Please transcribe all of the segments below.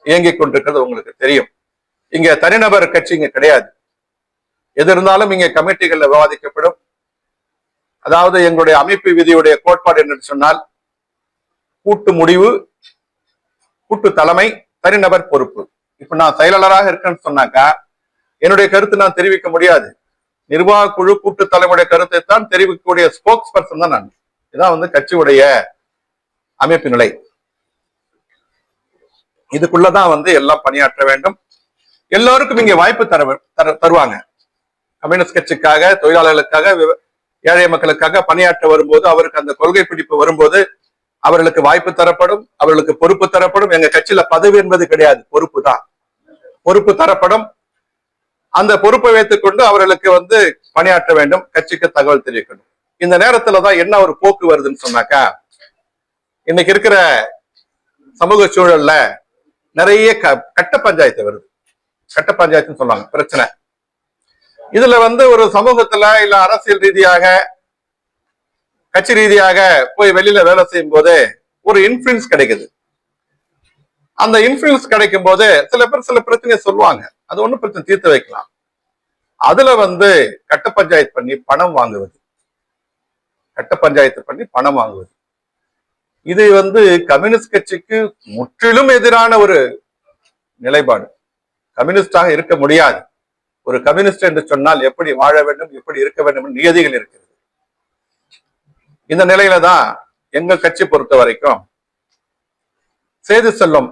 இயங்கிக் கொண்டிருக்கிறது உங்களுக்கு தெரியும். இங்க தனிநபர் கட்சி இங்க கிடையாது. எது இருந்தாலும் இங்க கமிட்டிகள்ல விவாதிக்கப்படும். அதாவது எங்களுடைய அமைப்பு விதியுடைய கோட்பாடு என்னன்னு சொன்னால், கூட்டு முடிவு, கூட்டு தலைமை, தனிநபர் பொறுப்பு. இப்ப நான் செயலாளராக இருக்கேன்னு சொன்னாக்கா என்னுடைய கருத்து நான் தெரிவிக்க முடியாது. நிர்வாக குழு கூட்டு தலைமுடைய கருத்தை தான் தெரிவிக்கக்கூடிய ஸ்போக்ஸ் பர்சன் தான் நான். இதான் கட்சியுடைய அமைப்பு நிலை. இதுக்குள்ளதான் எல்லாம் பணியாற்ற வேண்டும். எல்லோருக்கும் இங்க வாய்ப்பு தருவாங்க. கம்யூனிஸ்ட் கட்சிக்காக, தொழிலாளர்களுக்காக, ஏழை மக்களுக்காக பணியாற்ற வரும்போது, அவருக்கு அந்த கொள்கை பிடிப்பு வரும்போது அவர்களுக்கு வாய்ப்பு தரப்படும், அவர்களுக்கு பொறுப்பு தரப்படும். எங்க கட்சியில பதவி என்பது கிடையாது, பொறுப்பு தான். பொறுப்பு தரப்படும். அந்த பொறுப்பை வைத்துக் கொண்டு அவர்களுக்கு பணியாற்ற வேண்டும், கட்சிக்கு தகவல் தெரிவிக்கணும். இந்த நேரத்துலதான் என்ன ஒரு போக்கு வருதுன்னு சொன்னாக்கா, இன்னைக்கு இருக்கிற சமூக சூழல்ல நிறைய கட்ட பஞ்சாயத்து வருது. கட்ட பஞ்சாயத்துன்னு சொல்லுவாங்க, பிரச்சனை. இதுல ஒரு சமூகத்துல இல்ல அரசியல் ரீதியாக, கட்சி ரீதியாக போய் வெளியில வேலை செய்யும் போது ஒரு இன்ஃபுளுன்ஸ் கிடைக்குது. அந்த இன்ஃபுளுன்ஸ் கிடைக்கும் போது சில பேர் சில பிரச்சனையை சொல்லுவாங்க. அது ஒண்ணும் பிரச்சனை, தீர்த்து வைக்கலாம். அதுல கட்ட பஞ்சாயத்து பண்ணி பணம் வாங்குவது, கட்ட பஞ்சாயத்து பண்ணி பணம் வாங்குவது, இது கம்யூனிஸ்ட் கட்சிக்கு முற்றிலும் எதிரான ஒரு நிலைப்பாடு. கம்யூனிஸ்டாக இருக்க முடியாது. ஒரு கம்யூனிஸ்ட் என்று சொன்னால் எப்படி வாழ வேண்டும், எப்படி இருக்க வேண்டும் நியதிகள் இருக்கிறது. இந்த நிலையில தான் எங்க கட்சி பொறுத்த வரைக்கும் சேது செல்வம்,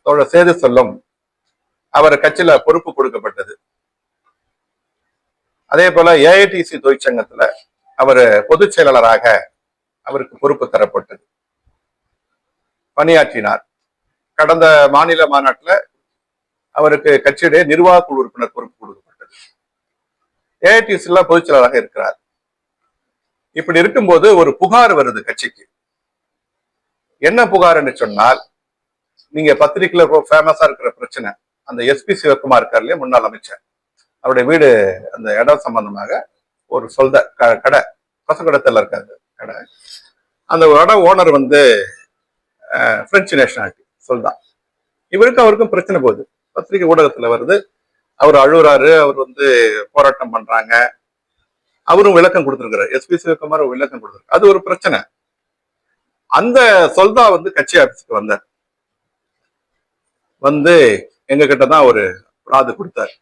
தோழர் சேது செல்வம் அவர் கட்சியில பொறுப்பு கொடுக்கப்பட்டது. அதே போல ஏஐடிசி தொழிற்சங்கத்துல அவர் பொதுச் செயலாளராக அவருக்கு பொறுப்பு தரப்பட்டது. பணியாற்றினார். கடந்த மாநில மாநாட்டில் அவருக்கு கட்சியுடைய நிர்வாக குழு உறுப்பினர் பொறுப்பு கொடுக்கப்பட்டது. ஏஐடிசில பொதுச் செயலாளராக இருக்கிறார். இப்படி இருக்கும்போது ஒரு புகார் வருது கட்சிக்கு. என்ன புகார் என்று சொன்னால், நீங்க பத்திரிகையில ஃபேமஸா இருக்கிற பிரச்சனை, அந்த எஸ்பி சிவகுமார் இருக்கார் இல்லையா, முன்னாள் அமைச்சர், அவருடைய வீடு அந்த இடம் சம்பந்தமாக ஒரு கடை, கொசக்கடத்தில் இருக்காது கடை. அந்த இடம் ஓனர் பிரெஞ்சு நேஷனாலிட்டி சொல்தான். இவருக்கும் அவருக்கும் பிரச்சனை போகுது. பத்திரிகை ஊடகத்துல வருது. அவர் அழுகுறாரு, அவர் போராட்டம் பண்றாங்க. அவரும் விளக்கம் கொடுத்திருக்கிறார். எஸ்பி சிவகுமார் விளக்கம் கொடுத்திருக்காரு. அது ஒரு பிரச்சனை. அந்த சொல்தா கட்சி ஆபீஸ்க்கு வந்தார். எங்க கிட்டதான் ஒரு பிராது கொடுத்தார்.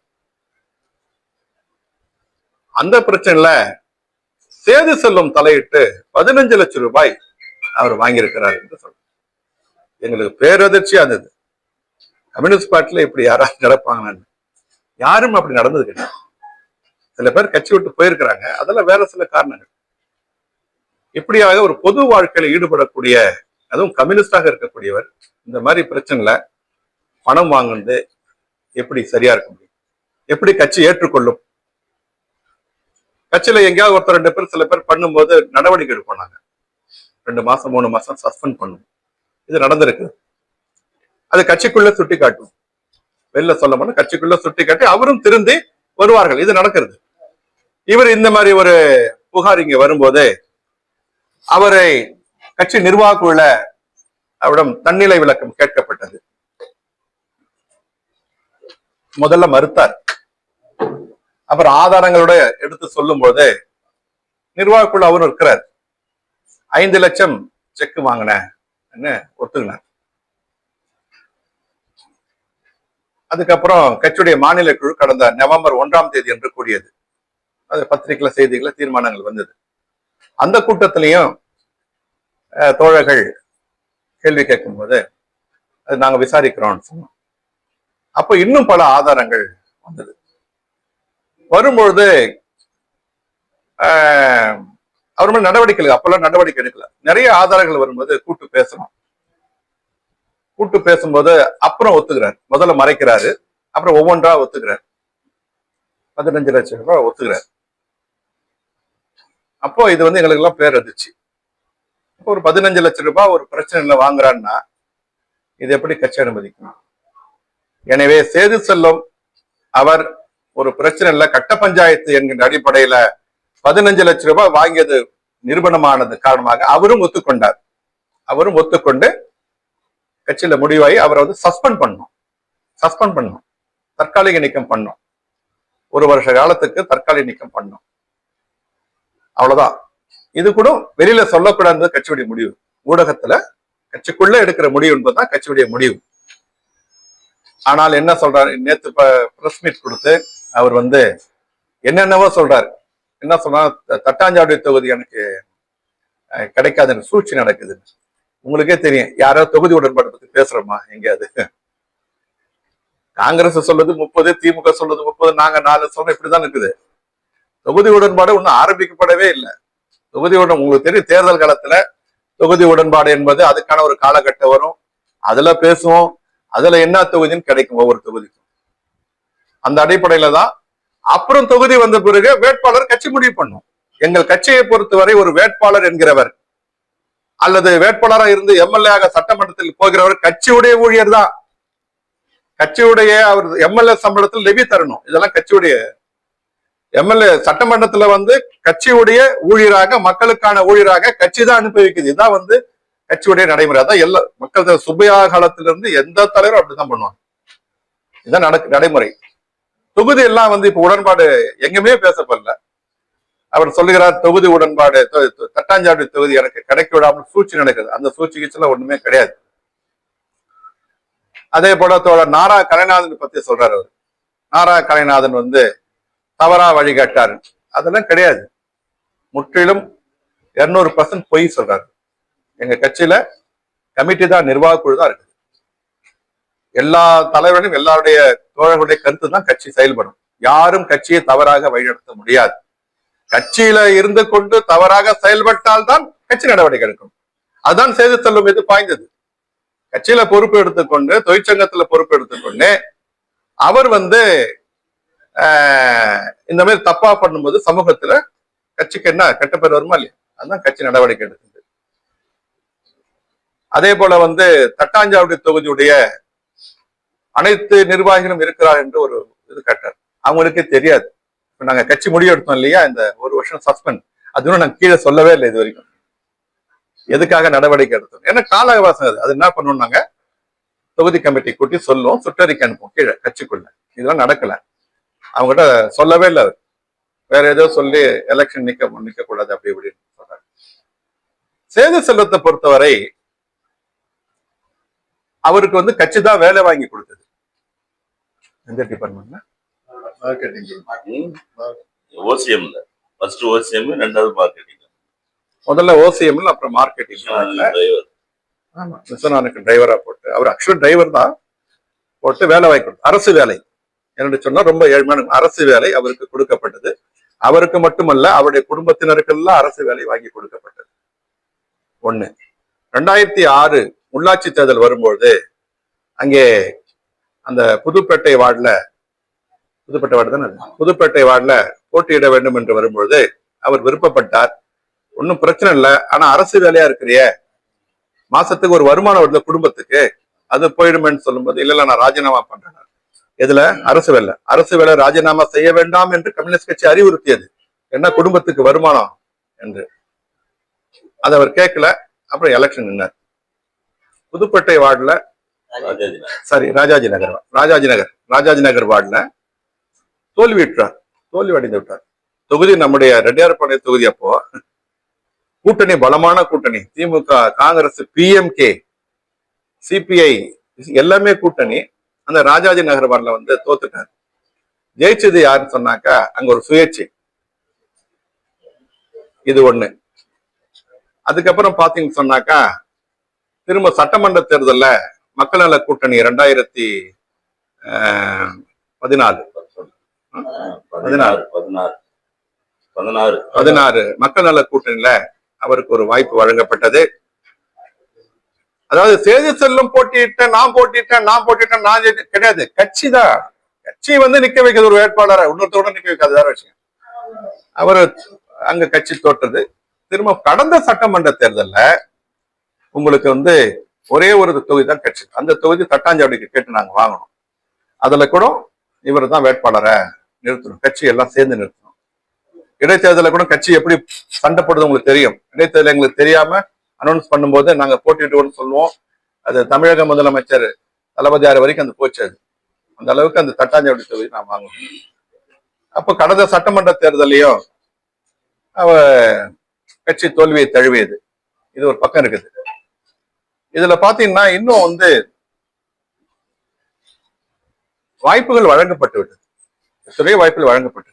அந்த பிரச்சனைல சேது செல்வம் தலையிட்டு 15 லட்சம் ரூபாய் அவர் வாங்கியிருக்கிறார் என்று சொல்ற. எங்களுக்கு பேரதிர்ச்சியா இருந்தது. கம்யூனிஸ்ட் பார்ட்டில இப்படி யாராவது நடப்பாங்கன்னு. யாரும் அப்படி நடந்தது கிடையாது. சில பேர் கட்சி விட்டு போயிருக்கிறாங்க. அதெல்லாம் வேற சில காரணங்கள். இப்படியாக ஒரு பொது வாழ்க்கையில ஈடுபடக்கூடிய, அதுவும் கம்யூனிஸ்டாக இருக்கக்கூடியவர் இந்த மாதிரி பிரச்சனைல பணம் வாங்குறது எப்படி சரியா இருக்க முடியும்? எப்படி கட்சி ஏற்றுக்கொள்ளும்? கட்சியில எங்கேயாவது ஒருத்தர் 2 பேர் சில பேர் பண்ணும்போது நடவடிக்கை எடுப்பாங்க. 2 மாசம் 3 மாசம் சஸ்பெண்ட் பண்ணும். இது நடந்திருக்கு. அது கட்சிக்குள்ள சுட்டி காட்டும். வெளில சொல்ல போனா கட்சிக்குள்ள சுட்டி காட்டி அவரும் திருந்தி வருவார்கள். இது நடக்கிறது. இவர் இந்த மாதிரி ஒரு புகார் இங்க வரும்போது அவரை கட்சி நிர்வாக குழுல அவரிடம் தன்னிலை விளக்கம் கேட்கப்பட்டது. முதல்ல மறுத்தார். அப்புறம் ஆதாரங்களோட எடுத்து சொல்லும் போது நிர்வாக குழு அவரும் இருக்கிறார். 5 லட்சம் செக் வாங்கினேன்னு ஒத்துக்கினார். அதுக்கப்புறம் கட்சியுடைய மாநில குழு கடந்த நவம்பர் 1ஆம் தேதி என்று கூடியது. அது பத்திரிகைல செய்திகள தீர்மானங்கள் வந்தது. அந்த கூட்டத்திலையும் தோழர்கள் கேள்வி கேட்கும் போது அது நாங்க விசாரிக்கிறோம்னு சொன்னோம். அப்ப இன்னும் பல ஆதாரங்கள் வந்தது. வரும்பொழுது அவர் மேல நடவடிக்கை, அப்பெல்லாம் நடவடிக்கை எடுக்கல. நிறைய ஆதாரங்கள் வரும்போது கூட்டு பேசணும். கூட்டு பேசும்போது அப்புறம் ஒத்துக்கிறார். முதல்ல மறைக்கிறாரு, அப்புறம் ஒவ்வொன்றா ஒத்துக்கிறார். 15 லட்சம் ரூபாய் ஒத்துக்கிறார். அப்போ இது எங்களுக்கு எல்லாம் பேரதிர்ச்சி. ஒரு 15 லட்சம் ரூபாய் ஒரு பிரச்சனைல வாங்குறான்னா இது எப்படி கட்சி அனுமதிக்கும்? எனவே சேது செல்வம் அவர் ஒரு பிரச்சனைல கட்ட பஞ்சாயத்து என்கின்ற அடிப்படையில 15 லட்சம் ரூபாய் வாங்கியது நிரூபணமானது காரணமாக அவரும் ஒத்துக்கொண்டார். அவரும் ஒத்துக்கொண்டு கட்சியில முடிவாகி அவரை சஸ்பெண்ட் பண்ணணும். சஸ்பெண்ட் பண்ணோம், தற்காலிக நீக்கம் பண்ணோம். 1 வருஷ காலத்துக்கு தற்காலிக நீக்கம் பண்ணோம். அவ்வளவுதான். இது கூட வெளியில சொல்லக்கூடாது கட்சியுடைய முடிவு. ஊடகத்துல கட்சிக்குள்ள எடுக்கிற முடிவு என்பதுதான் கட்சியுடைய முடிவு. ஆனால் என்ன சொல்றாரு, நேத்து பிரஸ் மீட் கொடுத்து அவர் வந்து என்னென்னவோ சொல்றாரு. என்ன சொல்றாரு, தட்டாஞ்சாவடி தொகுதி எனக்கு கிடைக்காதுன்னு சூழ்ச்சி நடக்குது. உங்களுக்கே தெரியும், யாரோ தொகுதி உடன்பாடு பத்தி பேசுறோமா எங்கேயாவது? காங்கிரஸ் சொல்றது 30, திமுக சொல்றது 30, நாங்க 4 சொல்றோம். இப்படிதான் இருக்குது. தொகுதி உடன்பாடு ஒன்னும் ஆரம்பிக்கப்படவே இல்லை. தொகுதி உங்களுக்கு தெரியும், தேர்தல் காலத்துல தொகுதி உடன்பாடு என்பது அதுக்கான ஒரு காலகட்டம் வரும். அதுல பேசுவோம். அதுல என்ன தொகுதின்னு கிடைக்கும் ஒவ்வொரு தொகுதிக்கும். அந்த அடிப்படையில தான் அப்புறம் தொகுதி வந்த பிறகு வேட்பாளர் கட்சி முடிவு பண்ணும். எங்கள் கட்சியை பொறுத்தவரை ஒரு வேட்பாளர் என்கிறவர் அல்லது வேட்பாளராக இருந்து எம்எல்ஏ ஆக சட்டமன்றத்தில் போகிறவர் கட்சியுடைய ஊழியர் தான். கட்சியுடைய அவர் எம்எல்ஏ சம்பளத்தில் லெவி தரணும். இதெல்லாம் கட்சியுடைய எம்எல்ஏ சட்டமன்றத்துல வந்து கட்சியுடைய ஊழியராக, மக்களுக்கான ஊழியராக கட்சி தான் அனுப்பி வைக்குது. இதுதான் வந்து கட்சியுடைய நடைமுறை. அதான் எல்லா மக்கள் சுப்பையா காலத்திலிருந்து எந்த தலைவரும் அப்படிதான் பண்ணுவாங்க. இதுதான் நடைமுறை. தொகுதி எல்லாம் வந்து இப்ப உடன்பாடு எங்குமே பேசப்படல. அவர் சொல்லுகிறார் தொகுதி உடன்பாடு, தட்டாஞ்சாவடி தொகுதி எனக்கு கிடைக்க விடாமல் சூழ்ச்சி நடக்குது. அந்த சூழ்ச்சிக்கு ஒண்ணுமே கிடையாது. அதே போல தோழர் நாரா கலைநாதன் பத்தி சொல்றாரு. அவர் நாரா கலைநாதன் வந்து தவறா வழிகாட்டாரு. அதெல்லாம் கிடையாது. முற்றிலும் 200% பொய் சொல்றாரு. எங்க கட்சியில கமிட்டி தான், நிர்வாக குழு தான் இருக்குது. எல்லா தலைவர்களும் எல்லாருடைய தோழர்களுடைய கருத்து தான் கட்சி செயல்படும். யாரும் கட்சியை தவறாக வழிநடத்த முடியாது. கட்சியில இருந்து கொண்டு தவறாக செயல்பட்டால் தான் கட்சி நடவடிக்கை எடுக்கும். அதுதான் செய்தி செல்வம் மீது பாய்ந்தது. கட்சியில பொறுப்பு எடுத்துக்கொண்டு, தொழிற்சங்கத்துல பொறுப்பு எடுத்துக்கொண்டு அவர் வந்து இந்த மாதிரி தப்பா பண்ணும்போது சமூகத்துல கட்சிக்கு என்ன கெட்ட பேர் வருமா இல்லையா? அதுதான் கட்சி நடவடிக்கை எடுத்தது. அதே போல வந்து தட்டாஞ்சாவடி தொகுதியுடைய அனைத்து நிர்வாகிகளும் இருக்கிறார் என்று ஒரு இது கேட்டார். அவங்களுக்கே தெரியாது. இப்ப நாங்க கட்சி முடிவு எடுத்தோம் இல்லையா, இந்த 1 வருஷம் சஸ்பெண்ட், அதுவும் நாங்க கீழே சொல்லவே இல்லை இது வரைக்கும். எதுக்காக நடவடிக்கை எடுத்தோம்? ஏன்னா கால அவகாசம். அது என்ன பண்ணணும், நாங்க தொகுதி கமிட்டி கூட்டி சொல்லுவோம், சுற்றறிக்கை அனுப்புவோம் கீழே கட்சிக்குள்ள. இதெல்லாம் நடக்கல. அவங்ககிட்ட சொல்லவே இல்லை. வேற ஏதோ சொல்லி எலெக்ஷன் நிக்க கூடாது அப்படி இப்படின்னு சொல்றாங்க. சேது செல்வத்தை பொறுத்தவரை அவருக்கு வந்து கட்சி தான் வேலை வாங்கி கொடுத்தது. எந்த டிபார்ட்மெண்ட்ல? ஓசிஎம்ல ஃபர்ஸ்ட் ஓசிஎம், ரெண்டாவது மார்க்கெட்டிங். முதல்ல ஓசிஎம்ல, அப்புறம் மார்க்கெட்டிங். ஆமா, விஸ்வநாதனுக்கு டிரைவரா போட்டு, அவர் ஆக்சுவல் டிரைவர் தான், போட்டு வேலை வாங்கி கொடுத்தார். அரசு வேலை என்று சொன்னா ரொம்ப ஏழ்மையான அரசு வேலை அவருக்கு கொடுக்கப்பட்டது. அவருக்கு மட்டுமல்ல, அவருடைய குடும்பத்தினருக்கெல்லாம் அரசு வேலை வாங்கி கொடுக்கப்பட்டது. 1. 2006 உள்ளாட்சி தேர்தல் வரும்போது அங்கே அந்த புதுப்பேட்டை வார்டுல போட்டியிட வேண்டும் என்று வரும்பொழுது அவர் விருப்பப்பட்டார். ஒன்னும் பிரச்சனை இல்லை, ஆனா அரசு வேலையா இருக்கிறிய, மாசத்துக்கு ஒரு வருமானம் வருது குடும்பத்துக்கு, அது போயிடுமேன்னு சொல்லும்போது இல்ல நான் ராஜினாமா பண்றேன். இதுல அரசு வேலை ராஜினாமா செய்ய வேண்டாம் என்று கம்யூனிஸ்ட் கட்சி அறிவுறுத்தியது. என்ன குடும்பத்துக்கு வருமானம் என்று. அதை அவர் கேட்கல. அப்புறம் எலெக்ஷன் நின்னார். புதுப்பேட்டை வார்டுல, சாரி ராஜாஜி நகர் வார்டுல தோல்வி அடைந்து விட்டார். தொகுதி நம்முடைய ரெட்டியார்பாளையம் தொகுதி. அப்போ கூட்டணி, பலமான கூட்டணி, திமுக, காங்கிரஸ், பிஎம்கே, சிபிஐ எல்லாமே கூட்டணி. அந்த ராஜாஜி நகர் வார்டுல வந்து தோத்துட்டார். ஜெயிச்சது யாருன்னு சொன்னாக்கா அங்க ஒரு சுயேட்சை. இது 1. அதுக்கப்புறம் பாத்தீங்கன்னு சொன்னாக்கா திரும்ப சட்டமன்ற தேர்தல்ல மக்கள் நல கூட்டணி 2016 மக்கள் நல கூட்டணியில அவருக்கு ஒரு வாய்ப்பு வழங்கப்பட்டது. அதாவது சேது செல்வம் போட்டியிட்டேன் நான் கிடையாது. கட்சி தான். கட்சி வந்து நிக்க வைக்கிறது ஒரு வேட்பாளரை, இன்னொருத்தோட நிக்க வைக்காது, வேற விஷயம். அவரு அங்க கட்சி தோற்றது. திரும்ப கடந்த சட்டமன்ற தேர்தல்ல உங்களுக்கு வந்து ஒரே ஒரு தொகுதி தான் கட்சி. அந்த தொகுதி தட்டாஞ்சாவடிக்கு கேட்டு நாங்க வாங்கணும். அதுல கூட இவர் தான் வேட்பாளரை நிறுத்தணும், கட்சி எல்லாம் சேர்ந்து நிறுத்தணும். இடைத்தேர்தல கூட கட்சி எப்படி சண்டை போடுறது உங்களுக்கு தெரியும். இடைத்தேர்தல் எங்களுக்கு தெரியாம அனௌன்ஸ் பண்ணும்போது நாங்க போட்டியிடுவோம்னு சொல்லுவோம். அது தமிழக முதலமைச்சர் தளபதியார் வரைக்கும் அந்த போச்சு. அது அந்த அளவுக்கு அந்த தட்டாஞ்சாவடி தொகுதி நான் வாங்குவேன். அப்ப கடந்த சட்டமன்ற தேர்தலையும் அவ கட்சி தோல்வியை தழுவியது. இது ஒரு பக்கம் இருக்குது. இதுல பாத்தீங்கன்னா இன்னும் வந்து வாய்ப்புகள் வழங்கப்பட்டு விட்டது. எத்தனையோ வாய்ப்புகள் வழங்கப்பட்டது.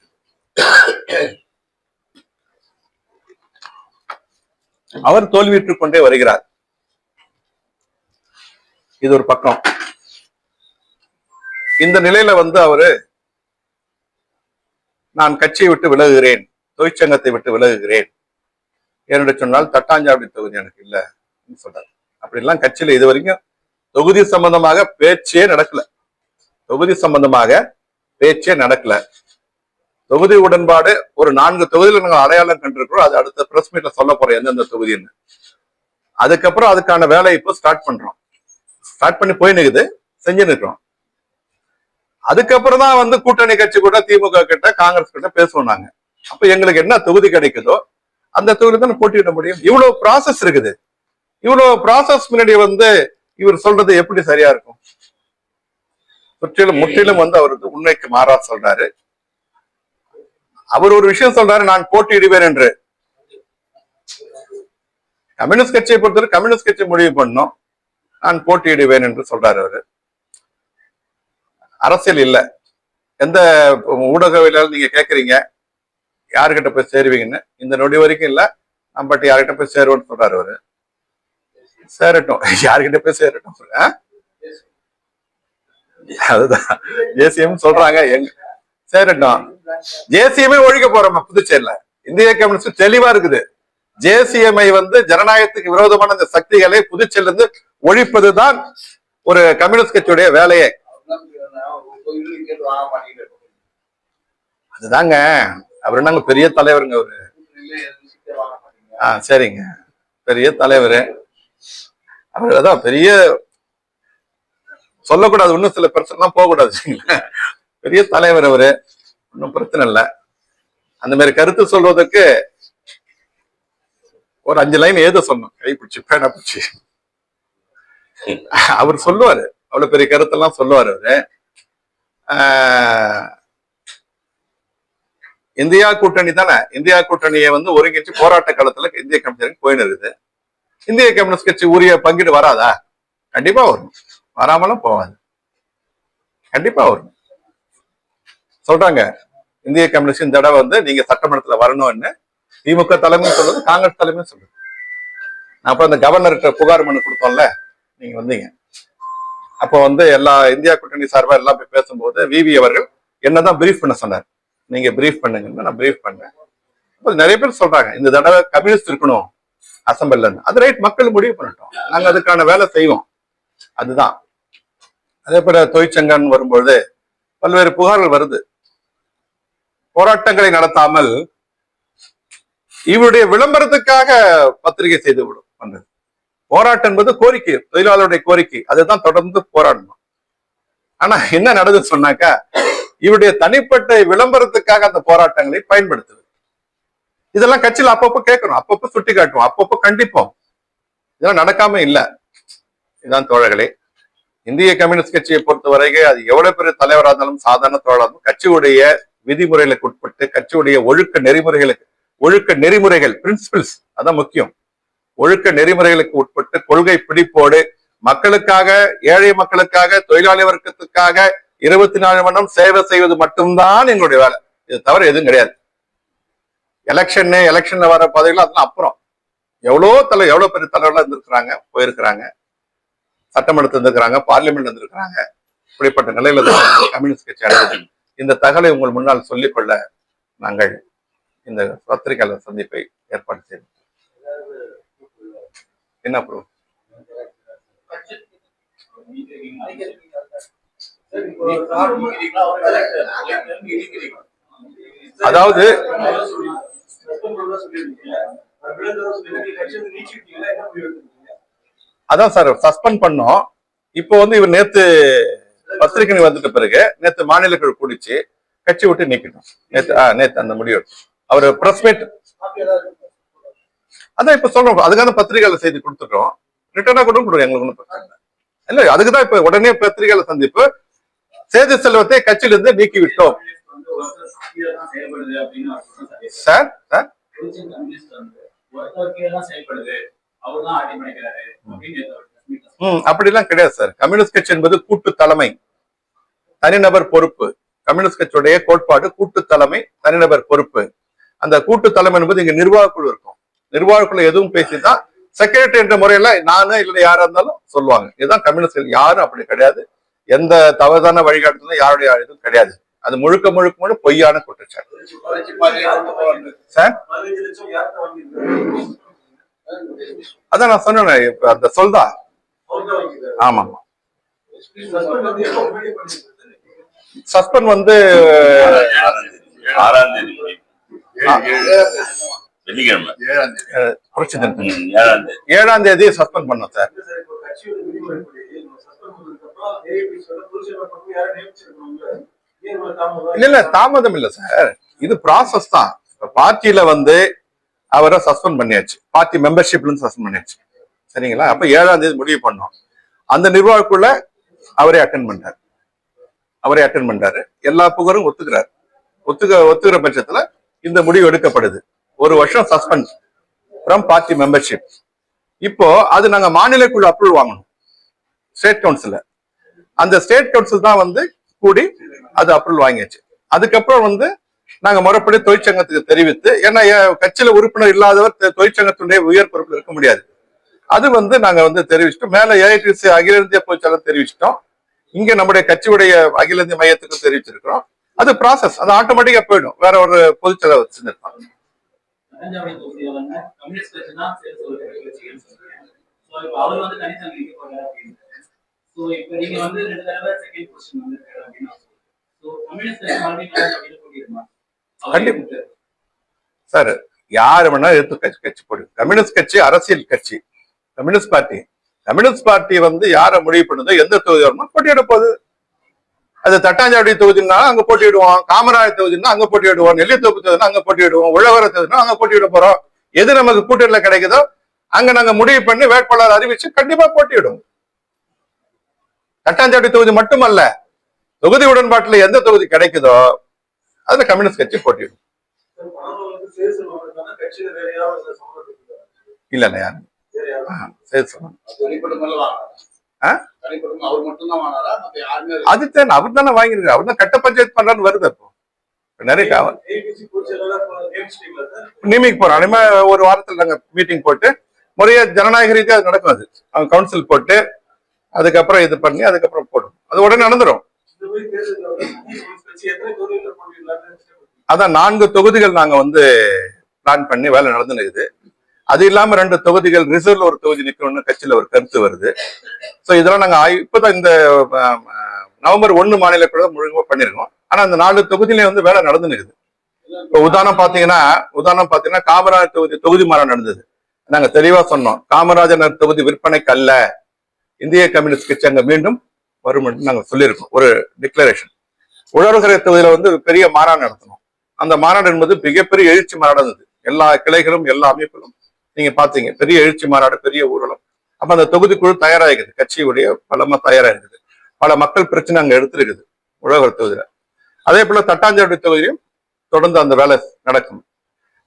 அவர் தோல்வியுற்றுக் கொண்டே வருகிறார். இது ஒரு பக்கம். இந்த நிலையில வந்து அவரு நான் கட்சியை விட்டு விலகுகிறேன், தொழிற்சங்கத்தை விட்டு விலகுகிறேன் என்று சொன்னால் தட்டாஞ்சாவடி தொகுதி எனக்கு இல்ல சொல்றாரு. அப்படிலாம் கட்சியில இது வரைக்கும் தொகுதி சம்பந்தமாக பேச்சே நடக்கல. தொகுதி சம்பந்தமாக பேச்சே நடக்கல. தொகுதி உடன்பாடு ஒரு 4 தொகுதியில நாங்கள் அடையாளம் கண்டிருக்கிறோம். அது அடுத்த பிரஸ் மீட்ல சொல்ல போறோம் எந்தெந்த தொகுதின்னு. அதுக்கப்புறம் அதுக்கான வேலையை இப்போ ஸ்டார்ட் பண்றோம். ஸ்டார்ட் பண்ணி போய் நிக்குது, செஞ்சு நிற்கிறோம். அதுக்கப்புறம் தான் வந்து கூட்டணி கட்சி கூட திமுக கிட்ட காங்கிரஸ் கிட்ட பேசுவோம் நாங்க. அப்ப எங்களுக்கு என்ன தொகுதி கிடைக்குதோ அந்த தொகுதி தான் போட்டியிட முடியும். இவ்வளவு ப்ராசஸ் இருக்குது. இவ்வளவு ப்ராசஸ் முன்னாடி வந்து இவர் சொல்றது எப்படி சரியா இருக்கும்? முற்றிலும் வந்து அவருக்கு உண்மைக்கு மாறா சொல்றாரு. அவர் ஒரு விஷயம் சொல்றாரு, நான் போட்டியிடுவேன் என்று. கம்யூனிஸ்ட் கட்சியை பொறுத்தவரை கம்யூனிஸ்ட் கட்சி முடிவு பண்ணும், நான் போட்டியிடுவேன் என்று சொல்றாரு அவரு. அரசியல் இல்ல. எந்த ஊடகவியலாளர் நீங்க கேக்குறீங்க யாருக்கிட்ட போய் சேருவீங்கன்னு, இந்த நொடி வரைக்கும் இல்ல, நம்மட்டு யார்கிட்ட போய் சேருவோம்னு சொல்றாரு அவரு. சேரட்டும், யாருக்கிட்ட போய் சேரட்டும். அதுதான் ஜேசிஎம் சொல்றாங்க, எங்க சேரட்டும். ஜேசிஎம்ஐ ஒழிக்க போறோம் புதுச்சேரியில. இந்திய கம்யூனிஸ்ட் தெளிவா இருக்குது. ஜேசிஎம்ஐ வந்து ஜனநாயகத்துக்கு விரோதமான இந்த சக்திகளை புதுச்சேரியில இருந்து ஒழிப்பதுதான் ஒரு கம்யூனிஸ்ட் கட்சியுடைய வேலையே. அதுதாங்க அவர் என்னங்க பெரிய தலைவருங்க அவரு. சரிங்க, பெரிய தலைவரு அவர். அதான் பெரிய சொல்லக்கூடாது, இன்னும் சில பிரச்சனை போகக்கூடாது. பெரிய தலைவர் அவரு, ஒன்னும் பிரச்சனை இல்லை. அந்த மாதிரி கருத்து சொல்வதற்கு ஒரு 5 லைன் ஏதோ சொன்னோம், கைப்பிடிச்சு பேனா பிடிச்சி. அவர் சொல்லுவாரு, அவ்வளவு பெரிய கருத்தெல்லாம் சொல்லுவாரு அவரு. இந்தியா கூட்டணி தானே, இந்தியா கூட்டணியை வந்து ஒருங்கிச்சு போராட்ட காலத்துல இந்திய கம்யூனிஸ்ட் போயின்னு இருக்குது. இந்திய கம்யூனிஸ்ட் கட்சி உரிய பங்கீடு வராதா? கண்டிப்பா வரும், வராமலும் போவாது, கண்டிப்பா வரும். சொல்றாங்க இந்திய கம்யூனிஸ்ட் இந்த தடவை வந்து நீங்க சட்டமன்றத்துல வரணும்னு திமுக தலைமையும் சொல்லுது, காங்கிரஸ் தலைமையும் சொல்லுது. அப்ப அந்த கவர்னர்கிட்ட புகார் மனு கொடுத்தோம்ல, நீங்க வந்தீங்க. அப்போ வந்து எல்லா இந்தியா கூட்டணி சார்பா எல்லாம் போய் பேசும்போது விவி அவர்கள் என்னதான் பிரீஃப் பண்ண சொன்னார். நீங்க பிரீஃப் பண்ணுங்கன்னு நான் பிரீஃப் பண்ணேன். நிறைய பேர் சொல்றாங்க இந்த தடவை கம்யூனிஸ்ட் இருக்கணும் அசம்பிள்ல. அது ரைட், மக்கள் முடிவு பண்ணட்டும், நாங்க அதுக்கான வேலை செய்வோம். அதுதான். அதே போல தொழிற்சங்கம் வரும்பொழுது பல்வேறு புகார்கள் வருது. போராட்டங்களை நடத்தாமல் இவருடைய விளம்பரத்துக்காக பத்திரிகை செய்து விடும் பண்றது. போராட்டம் என்பது கோரிக்கை, தொழிலாளருடைய கோரிக்கை, அதுதான் தொடர்ந்து போராடணும். ஆனா என்ன நடக்குது சொன்னாக்கா, இவருடைய தனிப்பட்ட விளம்பரத்துக்காக அந்த போராட்டங்களை பயன்படுத்துது. இதெல்லாம் கட்சியில் அப்பப்போ கேட்கணும், அப்பப்போ சுட்டி காட்டுவோம், அப்பப்போ கண்டிப்போம். இதெல்லாம் நடக்காம இல்ல. இதுதான் தோழர்களே, இந்திய கம்யூனிஸ்ட் கட்சியை பொறுத்தவரைக்கும் அது எவ்வளவு பெரிய தலைவராக இருந்தாலும் சாதாரண தோழரும் கட்சியுடைய விதிமுறைகளுக்கு உட்பட்டு, கட்சியுடைய ஒழுக்க நெறிமுறைகள் பிரின்சிபிள்ஸ் அதான் முக்கியம். ஒழுக்க நெறிமுறைகளுக்கு உட்பட்டு கொள்கை பிடிப்போடு மக்களுக்காக, ஏழை மக்களுக்காக, தொழிலாளி வர்க்கத்துக்காக 24 மணி நேரம் சேவை செய்வது மட்டும்தான் எங்களுடைய வேலை. இது தவிர எதுவும் கிடையாது. எலெக்ஷன்ல வர பதவிகள் அதெல்லாம் அப்புறம். எவ்வளவு பெரிய தலைவர்களா இருந்திருக்கிறாங்க, போயிருக்கிறாங்க, சட்டமன்றத்தில் இருந்திருக்கிறாங்க, பார்லிமெண்ட் இருந்திருக்கிறாங்க. இப்படிப்பட்ட நிலையில தான் கம்யூனிஸ்ட் கட்சி அடைவது. இந்த தகவலை உங்கள் முன்னால் சொல்லிக்கொள்ள நாங்கள் இந்த பத்திரிகையாளர் சந்திப்பை ஏற்பாடு செய்தோம். என்ன ப்ரோ? அதாவது அதான் சார் சஸ்பெண்ட் பண்ணோம். இப்போ வந்து இவர் நேத்து பத்திரிகை வந்துட்ட பிறகு நேத்து மாநில குழு கூடிச்சு கட்சி விட்டு நீக்கணும். நேத்து அந்த முடிவு அவர் பிரஸ் மீட் அதான் இப்ப சொல்றோம். அதுக்கான பத்திரிகையாளர் செய்தி கொடுத்துட்டோம், ரிட்டர்னா கூட கொடுங்க, எங்களுக்கு ஒன்றும் பிரச்சனை இல்லை. அதுக்குதான் இப்ப உடனே பத்திரிகையாளர் சந்திப்பு சேது செல்வத்தை கட்சியிலிருந்து நீக்கிவிட்டோம். சார் சார் அப்படிலாம் கிடையாது சார். கம்யூனிஸ்ட் கட்சி என்பது கூட்டு தலைமை, தனிநபர் பொறுப்பு. கம்யூனிஸ்ட் கட்சியுடைய கோட்பாடு கூட்டு தலைமை, தனிநபர் பொறுப்பு. அந்த கூட்டு தலைமை என்பது இங்க நிர்வாக குழு இருக்கும். நிர்வாக குழு எதுவும் பேசிதான் செக்ரட்டரி என்ற முறையில நானு இல்லை யாரா இருந்தாலும் சொல்லுவாங்க. இதுதான் கம்யூனிஸ்ட். யாரும் அப்படி கிடையாது. எந்த தவறான வழிகாட்டுதலும் யாருடைய இதுவும் கிடையாது. அது முழுக்க முழுக்க பொய்யான குற்றச்சாட்டு சார். அதான் நான் சொன்னேன், அந்த சொல்தான். ஆமா சஸ்பெண்ட் வந்து 6ஆம் தேதி வெள்ளிக்கிழமை 7ஆம் தேதி சஸ்பெண்ட் பண்ணோம் சார். இல்ல தாமதம் இல்ல சார், இது ப்ராசஸ் தான். பார்ட்டியில வந்து அவரை சஸ்பெண்ட் பண்ணியாச்சு, பார்ட்டி மெம்பர்ஷிப்ல இருந்து சஸ்பெண்ட் பண்ணியாச்சு. சரிங்களா? அப்ப 7ஆம் தேதி முடிவு பண்ணோம். அந்த நிர்வாகக்குள்ள அவரே அட்டென்ட் பண்றாரு. எல்லா புகழும் ஒத்துக்கிற பட்சத்துல இந்த முடிவு எடுக்கப்படுது. 1 வருஷம் சஸ்பெண்ட் ஃப்ரம் பார்ட்டி மெம்பர்ஷிப். இப்போ அது நாங்க மாநில குழு அப்ரூவல் வாங்கணும் ஸ்டேட் கவுன்சில். அந்த ஸ்டேட் கவுன்சில் தான் வந்து கூடி அது அப்ரூவல் வாங்கியாச்சு. அதுக்கப்புறம் வந்து நாங்க முறைப்படி தொழிற்சங்கத்துக்கு தெரிவித்து, ஏன்னா கட்சியில உறுப்பினர் இல்லாதவர் தொழிற்சங்கத்தினுடைய உயர் பொறுப்பில் இருக்க முடியாது. அது வந்து நாங்க வந்து தெரிவிச்சிட்டோம். மேல ஏஐடிசி அகில இந்திய பொதுச்செயலாளர் தெரிவிச்சிட்டோம். இங்க நம்முடைய கட்சியுடைய அகில இந்திய மையத்துக்கும் தெரிவிச்சிருக்கிறோம். அது ப்ராசஸ், அது ஆட்டோமேட்டிக்கா போயிடும். வேற ஒரு பொதுச்செயலாளர் செஞ்சிருப்பாங்க. சார் யாரு வேணா எதிர்த்து கட்சி போடு. கம்யூனிஸ்ட் கட்சி அரசியல் கட்சி. கம்யூனிஸ்ட் பார்ட்டி வந்து யாரை முடிவு பண்ணுதோ, எந்த தொகுதி வரணும் போட்டியிட போகுது. அது தட்டாஞ்சாவடி தொகுதினா அங்க போட்டியிடுவோம், காமராஜர் தொகுதினா அங்க போட்டியிடுவோம், நெல்லித்தோப்பு தொகுதினா அங்க போட்டியிடுவோம், உழவர தொகுதினா அங்க போட்டியிட போறோம். எது நமக்கு கூட்டணியில கிடைக்குதோ அங்க நாங்க முடிவு பண்ணி வேட்பாளர் அறிவிச்சு கண்டிப்பா போட்டியிடுவோம். தட்டாஞ்சாவடி தொகுதி மட்டுமல்ல, தொகுதி உடன்பாட்டுல எந்த தொகுதி கிடைக்குதோ அதுல கம்யூனிஸ்ட் கட்சி போட்டியிடும். இல்ல யாரு அதுதான் அவர் தானே வாங்கிருக்காரு. அவர் தான் கட்ட பஞ்சாயத்து பண்றான்னு வருது. இப்போ நிறைய நியமிக்க போறோம். இனிமே ஒரு வாரத்துல நாங்க மீட்டிங் போட்டு முறையா ஜனநாயக ரீதியா அது நடக்கும். அது அவங்க கவுன்சில் போட்டு அதுக்கப்புறம் இது பண்ணி அதுக்கப்புறம் போடும். அது உடனே நடந்துரும். அதான் 4 தொகுதிகள் நாங்க வந்து பிளான் பண்ணி வேலை நடந்துருக்குது. அது இல்லாம 2 தொகுதிகள் ரிசர்வ்ல ஒரு தொகுதி நிக்கணும்னு கட்சியில ஒரு கருத்து வருது. சோ இதெல்லாம் நாங்க இப்பதான் இந்த நவம்பர் 1 மாநில கூட முழுமையா பண்ணிருக்கோம். ஆனா அந்த 4 தொகுதியில வந்து வேலை நடந்துருக்குது. இப்ப உதாரணம் பாத்தீங்கன்னா காமராஜர் தொகுதி மாறா நடந்தது. நாங்க தெளிவா சொன்னோம், காமராஜர் தொகுதி விற்பனைக்கு அல்ல, இந்திய கம்யூனிஸ்ட் கட்சி அங்க மீண்டும் வரும் நாங்க சொல்லியிருக்கோம். ஒரு டிக்ளரேஷன். உழவர்கரை தொகுதியில வந்து பெரிய மாநாடு நடத்தணும். அந்த மாநாடு என்பது மிகப்பெரிய எழுச்சி மாநாடு இருந்தது. எல்லா கிளைகளும் எல்லா அமைப்புகளும் நீங்க பாத்தீங்க, பெரிய எழுச்சி மாநாடு, பெரிய ஊர்வலம். அப்ப அந்த தொகுதிக்குழு தயாராகிக்குது, கட்சியுடைய பலமா தயாராகிருக்குது. பல மக்கள் பிரச்சனை அங்க எடுத்திருக்குது உழவர் தொகுதியில. அதே போல தட்டாஞ்சாவடி தொகுதியிலும் தொடர்ந்து அந்த வேலை நடக்கும்.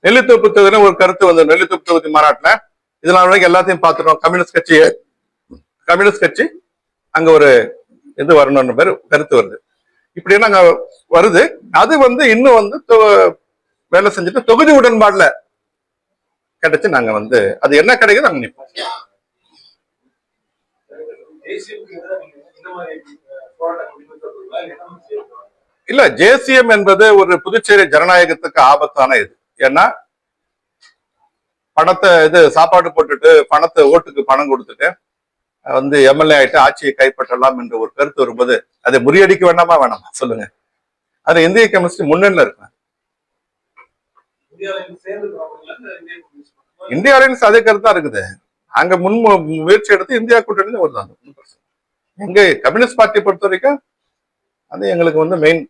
நெல்லித்தோப்பு தொகுதியில ஒரு கருத்து வந்து, நெல்லித்தோப்பு தொகுதி மாநாட்டுல இதெல்லாம் வரைக்கும் எல்லாத்தையும் பார்த்துட்டோம். கம்யூனிஸ்ட் கட்சி அங்க ஒரு இது வரணும்னு பேர் கருத்து வருது. இப்படி நாங்க வருது. அது வந்து இன்னும் வந்து வேலை செஞ்சுட்டு தொகுதி உடன்பாடுல கிடைச்சு நாங்க வந்து அது என்ன கிடைக்குது நாங்க நிற்போம். இல்ல, ஜேசிஎம் என்பது ஒரு புதுச்சேரி ஜனநாயகத்துக்கு ஆபத்தான இது. ஏன்னா பணத்தை சாப்பாடு போட்டுட்டு பணத்தை ஓட்டுக்கு பணம் கொடுத்துட்டு வந்து எம்எல்ஏ ஆயிட்டு ஆட்சியை கைப்பற்றலாம் என்ற ஒரு கருத்து வரும்போது அதை முறியடிக்க வேண்டாமா சொல்லுங்க. அது இந்திய கம்யூனிஸ்ட் முன்னணியில இருக்கு. இந்திய அலையன்ஸ் அதே கருத்தா இருக்குது. அங்க முயற்சி எடுத்து இந்தியா கூட்டணி வருதாங்க. எங்க கம்யூனிஸ்ட் பார்ட்டியை பொறுத்த வரைக்கும் அது எங்களுக்கு வந்து மெயின்.